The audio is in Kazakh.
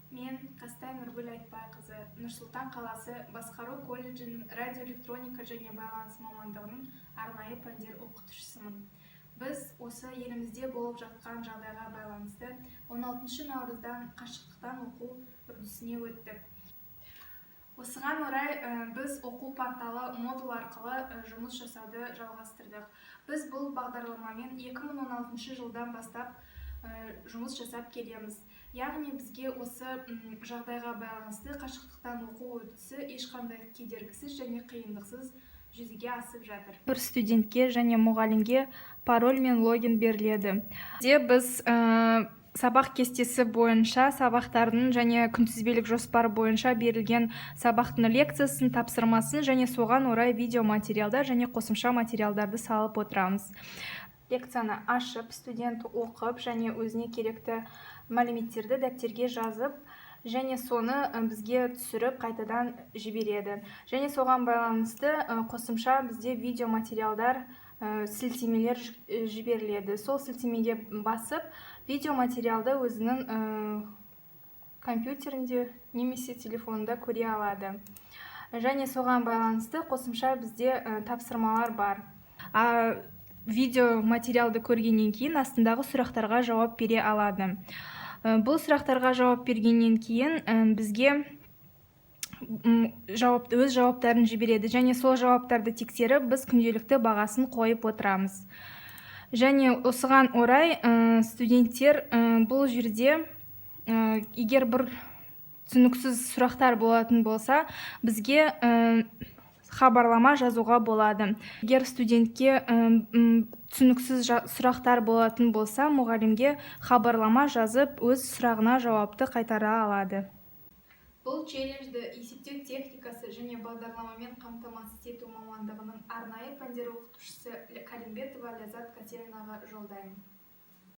Мен Қастай Нұргүл Айтбайқызы, Нұр-Сұлтан қаласы Басқару колледжінің радиоэлектроника және байланыс мамандығының арнайы пәндер оқытушысымын. Біз осы елімізде болып жатқан жағдайға байланысты 16 наурыздан қашықтықтан оқу үрдісіне өттік. Осыған орай біз оқу порталы модул арқылы жұмыс жасауды жалғастырдық. Біз бұл бағдарламамен 2016 жылдан бастап жұмыс жасап келеміз. Яғни бізге осы жағдайға байланысты қашықтықтан оқу үрдісі ешқандай кедергісіз және қиындықсыз жүзеге асып жатыр. Бір студентке және мұғалімге пароль мен логин беріледі. Біз сабақ кестесі бойынша сабақтардың және күнтізбелік жоспар бойынша берілген сабақтың лекциясын, тапсырмасын және соған орай видеоматериалдар және қосымша материалдарды салып отырамыз. Лекцияны ашып, студент оқып және өзіне керекті мәліметтерді дәптерге жазып, және соны бізге түсіріп қайтадан жібереді. Және соған байланысты қосымша бізде видеоматериалдар, сілтемелер жіберіледі. Сол сілтемеге басып, видеоматериалды өзінің компьютерінде немесе телефонында көре алады. Және соған байланысты қосымша бізде тапсырмалар бар. Видео материалды көргеннен кейін астындағы сұрақтарға жауап бере алады. Бұл сұрақтарға жауап бергеннен кейін бізге өз жауаптарын жібереді. Және сол жауаптарды тексеріп, біз күнделікті бағасын қойып отырамыз. Және осыған орай студенттер бұл жерде егер бір түсініксіз сұрақтар болатын болса, бізге хабарлама жазуға болады. Егер студентке түсініксіз сұрақтар болатын болса, мұғалімге хабарлама жазып, өз сұрағына жауапты қайтара алады. Бұл челленджді есептеу техникасы және бағдарламамен қамтамасыз ету мамандығының арнайы пәндер оқытушысы Калимбетова Ляззат Катеринаға жолдаймын.